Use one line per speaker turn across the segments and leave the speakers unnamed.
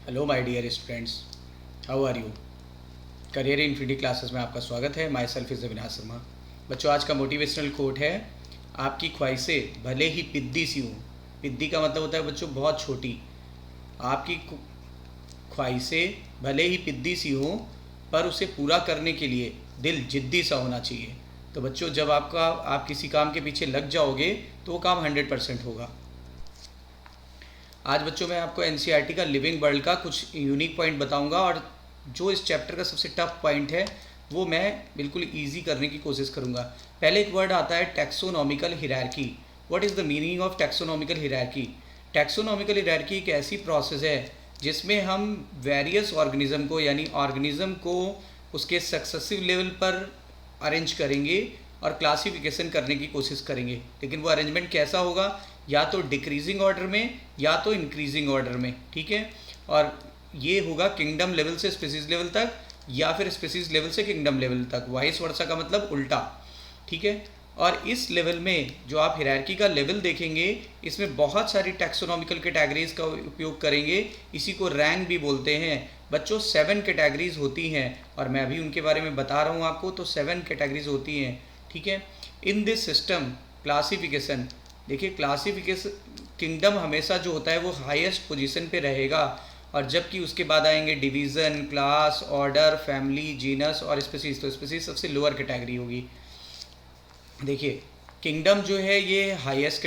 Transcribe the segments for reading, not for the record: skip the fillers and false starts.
Hello my dear students, how are you. Career infinity classes में आपका स्वागत है। Myself is Avinash Sharma. बच्चों, आज का मोटिवेशनल कोट है, आपकी ख्वाहिशें भले ही पिद्दी सी हों। पिद्दी का मतलब होता है बच्चों बहुत छोटी। आपकी ख्वाहिशें भले ही पिद्दी सी हों, पर उसे पूरा करने के लिए दिल जिद्दी सा होना चाहिए। तो बच्चों, जब आप किसी काम के पीछे लग जाओगे तो वो काम 100% होगा। आज बच्चों मैं आपको एनसीईआरटी का लिविंग वर्ल्ड का कुछ यूनिक पॉइंट बताऊंगा, और जो इस चैप्टर का सबसे टफ पॉइंट है वो मैं बिल्कुल इजी करने की कोशिश करूंगा। पहले एक वर्ड आता है taxonomical hierarchy. What is the meaning of taxonomical hierarchy? Taxonomical hierarchy एक ऐसी प्रोसेस है जिसमें हम वेरियस ऑर्गेनिज्म को, यानी ऑर्गेनिज्म को उसके सक्सेसिव लेवल पर अरेंज करेंगे और क्लासिफिकेशन करने की कोशिश करेंगे। लेकिन वो अरेंजमेंट कैसा होगा? या तो डिक्रीजिंग ऑर्डर में या तो इंक्रीजिंग ऑर्डर में, ठीक है। और ये होगा किंगडम लेवल से स्पीसीज लेवल तक, या फिर स्पीसीज लेवल से किंगडम लेवल तक, वाइस वर्सा का मतलब उल्टा, ठीक है। और इस लेवल में जो आप हिरार्की का लेवल देखेंगे, इसमें बहुत सारी टैक्सोनॉमिकल कैटेगरीज का उपयोग करेंगे। इसी को रैंक भी बोलते हैं। बच्चों 7 कैटेगरीज होती हैं, और मैं अभी उनके बारे में बता रहा हूँ आपको। तो 7 कैटेगरीज होती हैं, ठीक है। इन दिस सिस्टम क्लासिफिकेशन, देखिए क्लासिफिकेशन, किंगडम हमेशा जो होता है वो हाईएस्ट पोजीशन पे रहेगा, और जबकि उसके बाद आएंगे division, class, order, family, genus और स्पीसीज। तो स्पीसीज सबसे लोअर कैटेगरी होगी। देखिए किंगडम जो है ये हाईएस्ट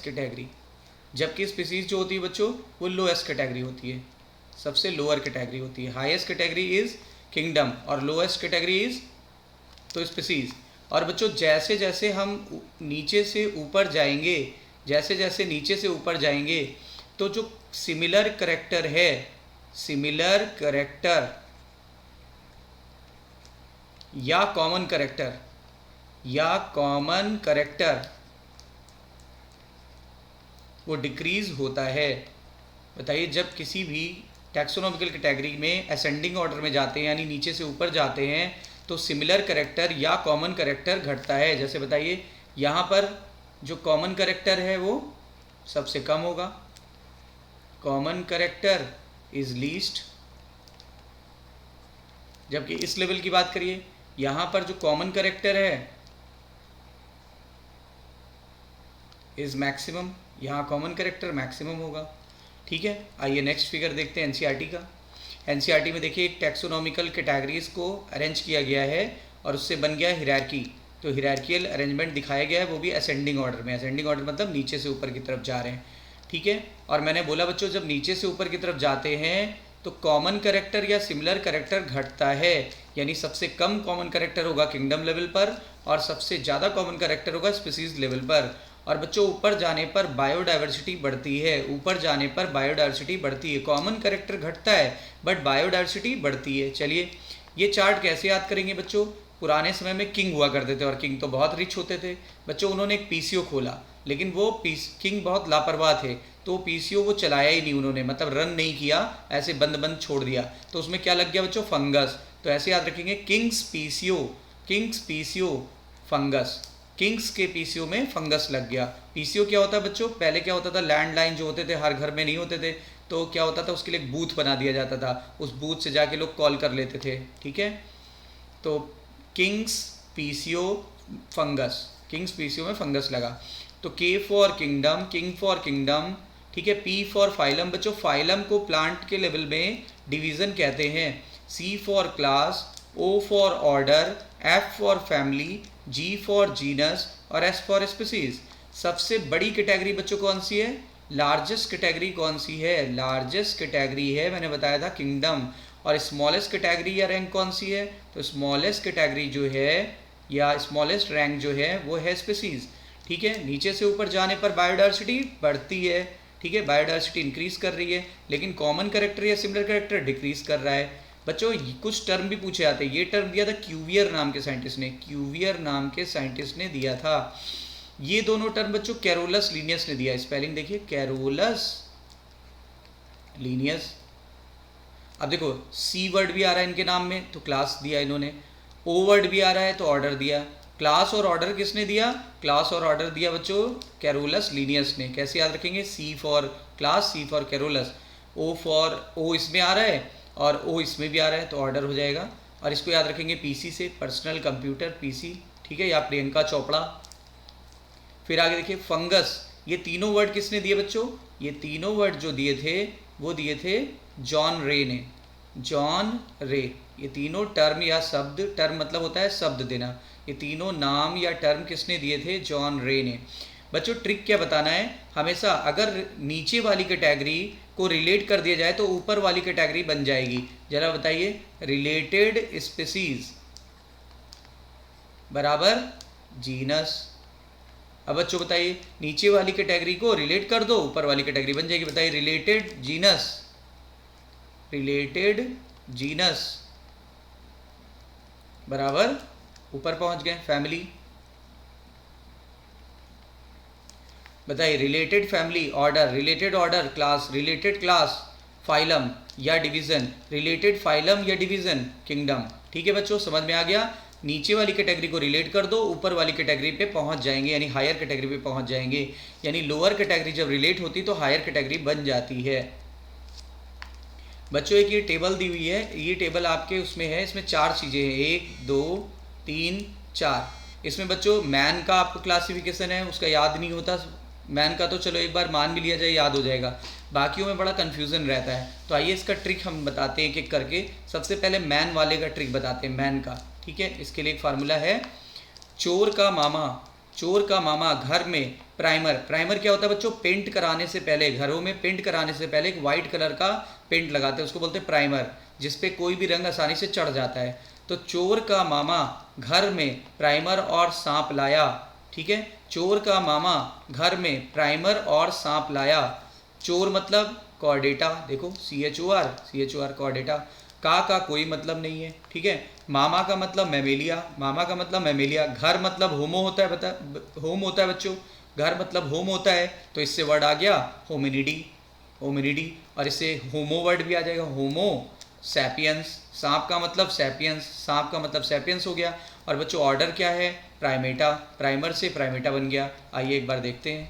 कैटेगरी, जबकि स्पीसीज जो होती है बच्चों वो लोएस्ट कैटेगरी होती है, सबसे लोअर कैटेगरी होती है। हाईएस्ट कैटेगरी इज़ किंगडम और लोएस्ट कैटेगरी इज़ तो स्पीसीज। और बच्चों जैसे जैसे हम नीचे से ऊपर जाएंगे, जैसे जैसे नीचे से ऊपर जाएंगे, तो जो सिमिलर करेक्टर है, सिमिलर करेक्टर या कॉमन करेक्टर वो डिक्रीज होता है। बताइए, जब किसी भी टैक्सोनॉमिकल कैटेगरी में असेंडिंग ऑर्डर में जाते हैं, यानी नीचे से ऊपर जाते हैं, तो सिमिलर करेक्टर या कॉमन करेक्टर घटता है। जैसे बताइए, यहाँ पर जो कॉमन करेक्टर है वो सबसे कम होगा, कॉमन करेक्टर इज लीस्ट। जबकि इस लेवल की बात करिए, यहाँ पर जो कॉमन करेक्टर है इज मैक्सिमम, यहाँ कॉमन करेक्टर मैक्सिमम होगा, ठीक है। आइए नेक्स्ट फिगर देखते हैं एनसीईआरटी का। एनसीईआरटी में देखिए एक टैक्सोनॉमिकल कैटेगरीज को अरेंज किया गया है और उससे बन गया हिरार्की। तो हिरार्कियल अरेंजमेंट दिखाया गया है, वो भी असेंडिंग ऑर्डर में। असेंडिंग ऑर्डर मतलब नीचे से ऊपर की तरफ जा रहे हैं, ठीक है। और मैंने बोला बच्चों, जब नीचे से ऊपर की तरफ जाते हैं तो कॉमन करेक्टर या सिमिलर करेक्टर घटता है, यानी सबसे कम कॉमन करेक्टर होगा किंगडम लेवल पर और सबसे ज़्यादा कॉमन करेक्टर होगा स्पीसीज लेवल पर। और बच्चों ऊपर जाने पर बायोडाइवर्सिटी बढ़ती है, ऊपर जाने पर बायोडाइवर्सिटी बढ़ती है। कॉमन करेक्टर घटता है बट बायोडाइवर्सिटी बढ़ती है। चलिए ये चार्ट कैसे याद करेंगे बच्चों? पुराने समय में किंग हुआ करते थे और किंग तो बहुत रिच होते थे। बच्चों उन्होंने एक पीसीओ खोला, लेकिन वो किंग बहुत लापरवाह थे, तो पीसीओ वो चलाया ही नहीं उन्होंने, मतलब रन नहीं किया, ऐसे बंद बंद छोड़ दिया। तो उसमें क्या लग गया बच्चों? फंगस। तो ऐसे याद रखेंगे, किंग्स पीसीओ फंगस। किंग्स के पीसीओ में फंगस लग गया। पीसीओ क्या होता है बच्चों? पहले क्या होता था, लैंडलाइन जो होते थे हर घर में नहीं होते थे, तो क्या होता था उसके लिए एक बूथ बना दिया जाता था, उस बूथ से जाके लोग कॉल कर लेते थे, ठीक है। तो kings PCO fungus, kings PCO में फंगस लगा। तो K for kingdom, king for kingdom, ठीक है। पी फॉर फाइलम, बच्चों फाइलम को प्लांट के लेवल में डिवीजन कहते हैं। C for class, O for order, F for family, G for genus और एस फॉर स्पीसीज। सबसे बड़ी कैटेगरी बच्चों कौन सी है? लार्जेस्ट कैटेगरी कौन सी है? लार्जेस्ट कैटेगरी है, मैंने बताया था, किंगडम। और स्मॉलेस्ट कैटेगरी या रैंक कौन सी है? तो स्मॉलेस्ट कैटेगरी जो है या स्मॉलेस्ट रैंक जो है वो है स्पीसीज, ठीक है। नीचे से ऊपर जाने पर बायोडाइवर्सिटी बढ़ती है, ठीक है, बायोडाइवर्सिटी इंक्रीज कर रही है, लेकिन कॉमन करेक्टर या सिमिलर करेक्टर डिक्रीज कर रहा है। बच्चों कुछ टर्म भी पूछे जाते हैं। ये टर्म दिया था क्यूवियर नाम के साइंटिस्ट ने, क्यूवियर नाम के साइंटिस्ट ने दिया था। ये दोनों टर्म बच्चों कैरोलस लीनियस ने दिया। स्पेलिंग देखिए, कैरोलस लीनियस। अब देखो सी वर्ड भी आ रहा है इनके नाम में तो क्लास दिया इन्होंने, ओ वर्ड भी आ रहा है तो ऑर्डर दिया, क्लास और ऑर्डर किसने दिया? क्लास और ऑर्डर दिया बच्चों कैरोलस लीनियस ने। कैसे याद रखेंगे? C for class, C for Carolus, O इसमें आ रहा है और ओ इसमें भी आ रहा है तो ऑर्डर हो जाएगा। और इसको याद रखेंगे पीसी से, पर्सनल कंप्यूटर पीसी, ठीक है, या प्रियंका चोपड़ा। फिर आगे देखिए फंगस, ये तीनों वर्ड किसने दिए बच्चों? ये तीनों वर्ड जो दिए थे वो दिए थे जॉन रे ने, जॉन रे। ये तीनों टर्म या शब्द, टर्म मतलब होता है शब्द देना, ये तीनों नाम या टर्म किसने दिए थे? जॉन रे ने। बच्चों ट्रिक क्या बताना है, हमेशा अगर नीचे वाली कैटेगरी को रिलेट कर दिया जाए तो ऊपर वाली कैटेगरी बन जाएगी। जरा बताइए, रिलेटेड स्पीसीज बराबर जीनस। अब बच्चों बताइए, नीचे वाली कैटेगरी को रिलेट कर दो, ऊपर वाली कैटेगरी बन जाएगी। बताइए, रिलेटेड जीनस, रिलेटेड जीनस बराबर ऊपर पहुंच गए फैमिली। बताइए, related family order, related order class, related class phylum या डिवीजन, रिलेटेड फाइलम या डिवीजन किंगडम। ठीक है बच्चों, समझ में आ गया? नीचे वाली कैटेगरी को रिलेट कर दो, ऊपर वाली कैटेगरी पे पहुंच जाएंगे, यानी हायर कैटेगरी पे पहुंच जाएंगे। यानी लोअर कैटेगरी जब रिलेट होती तो हायर कैटेगरी बन जाती है। बच्चों एक ये टेबल दी हुई है, ये टेबल आपके उसमें है, इसमें 4 चीज़ें हैं, 1 2 3 4। इसमें बच्चों मैन का आपको क्लासिफिकेशन है, उसका याद नहीं होता। मैन का तो चलो एक बार मान भी लिया जाए, याद हो जाएगा, बाकियों में बड़ा कन्फ्यूज़न रहता है। तो आइए इसका ट्रिक हम बताते हैं एक एक करके। सबसे पहले मैन वाले का ट्रिक बताते हैं, मैन का। ठीक है, इसके लिए एक फार्मूला है, चोर का मामा, चोर का मामा घर में प्राइमर, प्राइमर क्या होता है बच्चों? पेंट कराने से पहले, घरों में पेंट कराने से पहले एक वाइट कलर का पेंट लगाते हैं, उसको बोलते हैं प्राइमर, जिसपे कोई भी रंग आसानी से चढ़ जाता है। तो चोर का मामा घर में प्राइमर और सांप लाया। ठीक है, चोर का मामा घर में प्राइमर और सांप लाया। चोर मतलब कॉर्डेटा, देखो CHOR कॉर्डेटा। का कोई मतलब नहीं है। ठीक है, मामा का मतलब मेमेलिया, मामा का मतलब मेमेलिया। घर मतलब होमो होता है, बता होम होता है बच्चों, घर मतलब होम होता है, तो इससे वर्ड आ गया होमिनिडी, होमिनिडी। और इससे होमो वर्ड भी आ जाएगा, होमो सैपियंस। सांप का मतलब सैपियंस, सांप का मतलब सैपियंस हो गया। और बच्चों ऑर्डर क्या है? प्राइमेटा, प्राइमर से प्राइमेटा बन गया। आइए एक बार देखते हैं,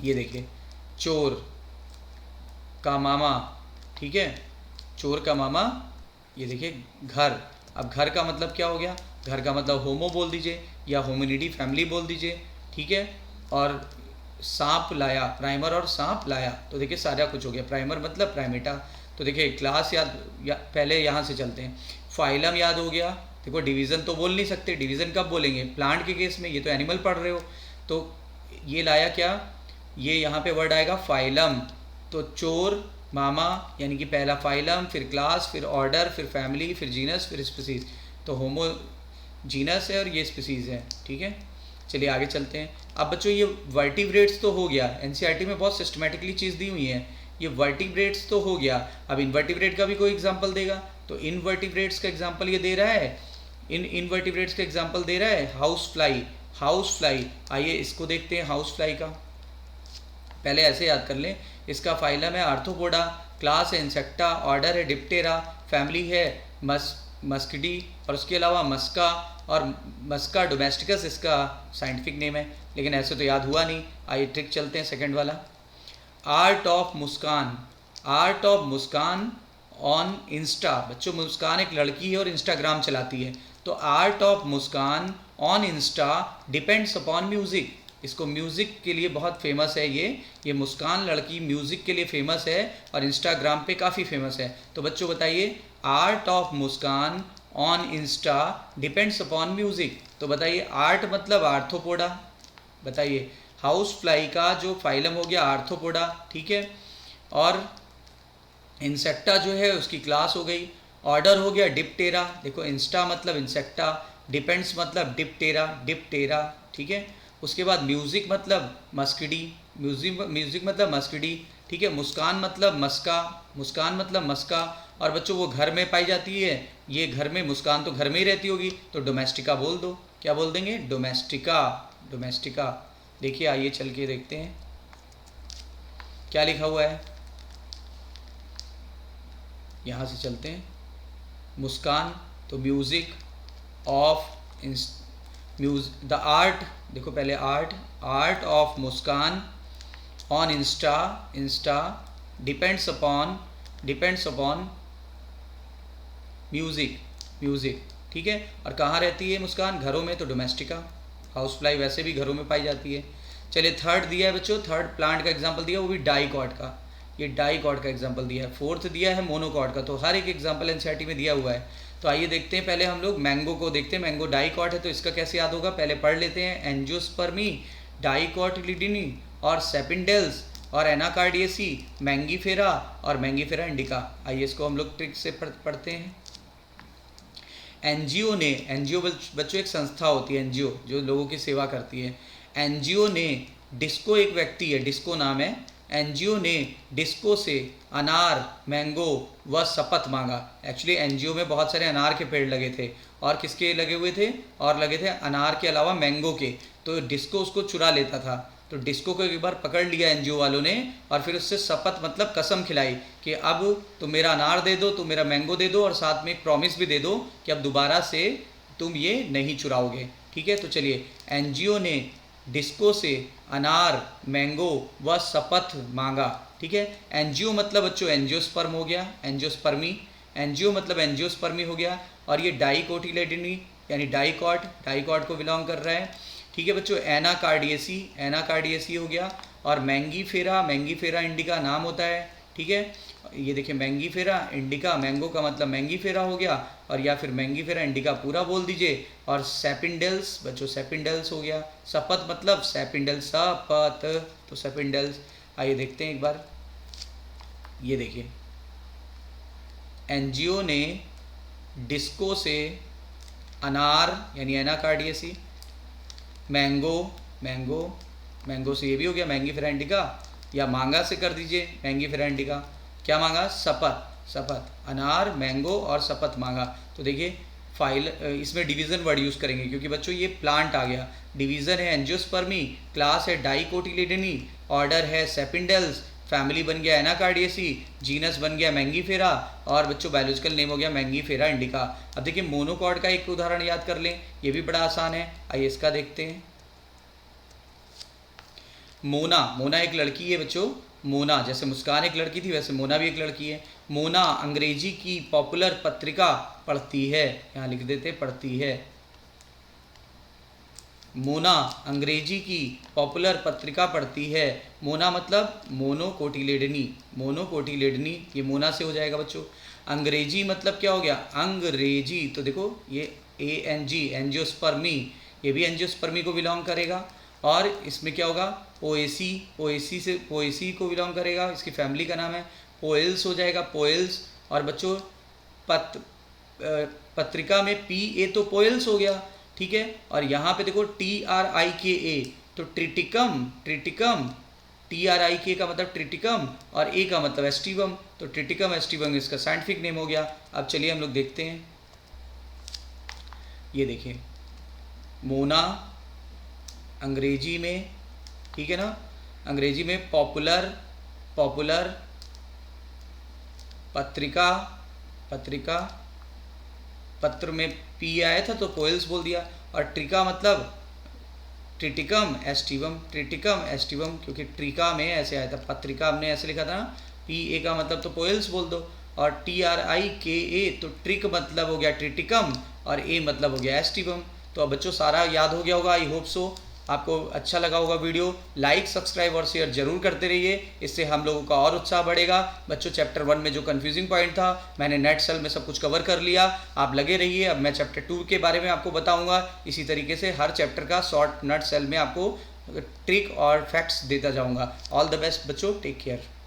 ये देखिए, चोर का मामा, ठीक है, चोर का मामा, ये देखिए घर। अब घर का मतलब क्या हो गया? घर का मतलब होमो बोल दीजिए या होमिनिडी फैमिली बोल दीजिए। ठीक है, और सांप लाया, प्राइमर और सांप लाया, तो देखिए सारा कुछ हो गया। प्राइमर मतलब प्राइमेटा। तो देखिए क्लास पहले यहाँ से चलते हैं। फाइलम याद हो गया। देखो डिवीज़न तो बोल नहीं सकते, डिवीज़न कब बोलेंगे? प्लांट के केस में, ये तो एनिमल पढ़ रहे हो। तो ये लाया क्या? ये यहाँ पे वर्ड आएगा फाइलम। तो चोर मामा यानी कि पहला फाइलम, फिर क्लास, फिर ऑर्डर, फिर फैमिली, फिर जीनस, फिर स्पीसीज। तो होमो जीनस है और ये स्पीसीज है। ठीक है, चलिए आगे चलते हैं। अब बच्चों ये वर्टिब्रेट्स तो हो गया, एनसीईआरटी में बहुत सिस्टमेटिकली चीज़ दी हुई है। ये वर्टिब्रेट्स तो हो गया, अब इनवर्टिब्रेट का भी कोई एग्जांपल देगा। तो इनवर्टिब्रेट्स का एग्जांपल ये दे रहा है, इनवर्टिब्रेट्स का एग्जांपल दे रहा है हाउस फ्लाई, हाउस फ्लाई। आइए इसको देखते हैं, हाउस फ्लाई का पहले ऐसे याद कर लें। इसका फाइलम है आर्थ्रोपोडा, क्लास है इंसेक्टा, ऑर्डर है डिप्टेरा, फैमिली है मस्किडी, और उसके अलावा मस्का, और मस्का डोमेस्टिकस इसका साइंटिफिक नेम है, लेकिन ऐसे तो याद हुआ नहीं। आइए ट्रिक चलते हैं सेकंड वाला। Art of Muskan, art of Muskan on Insta. बच्चों मुस्कान एक लड़की है और इंस्टाग्राम चलाती है, तो art of Muskan on Insta depends upon music. इसको म्यूज़िक के लिए बहुत फेमस है, ये मुस्कान लड़की म्यूज़िक के लिए फेमस है और इंस्टाग्राम पे काफ़ी फेमस है। तो बच्चों बताइए, art of Muskan on Insta depends upon music. तो बताइए आर्ट मतलब आर्थ्रोपोडा। बताइए हाउस फ्लाई का जो फाइलम हो गया आर्थ्रोपोडा, ठीक है, और इंसेक्टा जो है उसकी क्लास हो गई। ऑर्डर हो गया डिप्टेरा, देखो इंस्टा मतलब इंसेक्टा, डिपेंड्स मतलब डिप्टेरा, डिप्टेरा, ठीक है। उसके बाद म्यूज़िक मतलब मस्किडी, म्यूज़िक मतलब मस्किडी, ठीक है। मुस्कान मतलब मस्का, मुस्कान मतलब मस्का। और बच्चों वो घर में पाई जाती है, ये घर में, मुस्कान तो घर में ही रहती होगी, तो डोमेस्टिका बोल दो। क्या बोल देंगे? Domestica, domestica. देखिए आइए चल के देखते हैं क्या लिखा हुआ है। यहाँ से चलते हैं, मुस्कान तो म्यूज़िक ऑफ द आर्ट, देखो पहले art of Muskan on Insta depends upon music, ठीक है। और कहाँ रहती है मुस्कान? घरों में, तो डोमेस्टिका, हाउस फ्लाई वैसे भी घरों में पाई जाती है। चलिए थर्ड दिया है बच्चों, थर्ड प्लांट का एग्जांपल दिया, वो भी डाइकॉट का, ये डाइकॉट का एग्जांपल दिया है। फोर्थ दिया है मोनोकॉट का। तो हर एक एग्जांपल एनसीईआरटी में दिया हुआ है। तो आइए देखते हैं, पहले हम लोग मैंगो को देखते हैं। मैंगो डाइकॉट है तो इसका कैसे याद होगा, पहले पढ़ लेते हैं। एंजियोस्पर्मी, डाइकॉटिलिडनी और सेपिंडेल्स और एनाकार्डियसी, मैंगीफेरा और मैंगीफेरा इंडिका। आइए इसको हम लोग ट्रिक से पढ़ते हैं। एनजीओ बच्चों एक संस्था होती है, एनजीओ जो लोगों की सेवा करती है। एनजीओ ने डिस्को, एक व्यक्ति है, डिस्को नाम है, एनजीओ ने डिस्को से अनार, मैंगो व शपथ मांगा। एक्चुअली एनजीओ में बहुत सारे अनार के पेड़ लगे थे, और किसके लगे हुए थे, और लगे थे अनार के अलावा मैंगो के। तो डिस्को उसको चुरा लेता था। तो डिस्को को एक बार पकड़ लिया एनजीओ वालों ने, और फिर उससे शपथ मतलब कसम खिलाई कि अब तुम मेरा अनार दे दो, तुम मेरा मैंगो दे दो, और साथ में एक प्रॉमिस भी दे दो कि अब दोबारा से तुम ये नहीं चुराओगे, ठीक है। तो चलिए, एनजीओ ने डिस्को से अनार, मैंगो व शपथ मांगा, ठीक है। एनजीओ मतलब बच्चों एंजियोस्पर्म हो गया, एंजियोस्पर्मी, एनजीओ मतलब एंजियोस्पर्मी हो गया। और ये डाइकोटिलेडनी यानी डाइकॉट को बिलोंग कर रहा है, ठीक है बच्चों। एनाकार्डियसी हो गया। और मैंगीफेरा इंडिका नाम होता है, ठीक है। ये देखिए मैंगीफेरा इंडिका, मैंगो का मतलब मैंगीफेरा हो गया, और या फिर मैंगीफेरा इंडिका पूरा बोल दीजिए। और सेपिंडेल्स बच्चों, सेपिंडेल्स हो गया। शपथ मतलब सेपिंडेल्स, शपथ, तो सेपिंडेल्स। आइए देखते हैं एक बार, ये देखिए, एनजीओ ने डिस्को से अनार यानी एनाकार्डियसी, मैंगो से ये भी हो गया मैंगीफेरा इंडिका, या मांगा से कर दीजिए मैंगीफेरा इंडिका। क्या मांगा? शपथ, अनार, मैंगो और शपथ मांगा। तो देखिए इसमें डिवीज़न वर्ड यूज़ करेंगे, क्योंकि बच्चों ये प्लांट आ गया। डिवीज़न है एंजियोस्पर्मी, क्लास है डाइकोटिलेडनी, ऑर्डर है सेपिंडेल्स, फैमिली बन गया एनाकार्डियसी, जीनस बन गया मैंगीफेरा, और बच्चों बायोलॉजिकल नेम हो गया मैंगीफेरा इंडिका। अब देखिए मोनोकॉट का एक उदाहरण याद कर लें, ये भी बड़ा आसान है। आइए इसका देखते हैं। मोना एक लड़की है बच्चों। मोना, जैसे मुस्कान एक लड़की थी वैसे मोना भी एक लड़की है। मोना अंग्रेजी की पॉपुलर पत्रिका पढ़ती है, यहाँ लिख देते पढ़ती है। मोना अंग्रेजी की पॉपुलर पत्रिका पढ़ती है। मोना मतलब मोनोकोटिलेडनी, ये मोना से हो जाएगा बच्चों। अंग्रेजी मतलब क्या हो गया? अंग्रेजी, तो देखो ये ANG, एंजियोस्पर्मी, ये भी एंजियोस्पर्मी को बिलोंग करेगा। और इसमें क्या होगा? पोएसी को बिलोंग करेगा, इसकी फैमिली का नाम है। पोएल्स हो जाएगा, पोएल्स। और बच्चों पत्रिका में PA तो पोएल्स हो गया, ठीक है। और यहाँ पे देखो TRIKA, तो ट्रिटिकम, TRIK का मतलब ट्रिटिकम, और A का मतलब एस्टिवम, तो ट्रिटिकम एस्टिवम इसका साइंटिफिक नेम हो गया। अब चलिए हम लोग देखते हैं, ये देखिए मोना अंग्रेजी में, ठीक है ना, अंग्रेजी में पॉपुलर पत्र में P आया था तो पोएल्स बोल दिया। और ट्रिका मतलब ट्रिटिकम एस्टिवम, क्योंकि ट्रिका में ऐसे आया था, पत्रिका हमने ऐसे लिखा था ना, PA का मतलब तो पोएल्स बोल दो। और TRIKA तो ट्रिक मतलब हो गया ट्रिटिकम, और A मतलब हो गया एस्टिवम। तो अब बच्चों सारा याद हो गया होगा, आई होप सो। आपको अच्छा लगा होगा वीडियो, लाइक, सब्सक्राइब और शेयर जरूर करते रहिए, इससे हम लोगों का और उत्साह बढ़ेगा। बच्चों चैप्टर 1 में जो कंफ्यूजिंग पॉइंट था मैंने नेट सेल में सब कुछ कवर कर लिया, आप लगे रहिए। अब मैं चैप्टर 2 के बारे में आपको बताऊंगा। इसी तरीके से हर चैप्टर का शॉर्ट नट सेल में आपको ट्रिक और फैक्ट्स देता जाऊंगा। ऑल द बेस्ट बच्चों, टेक केयर।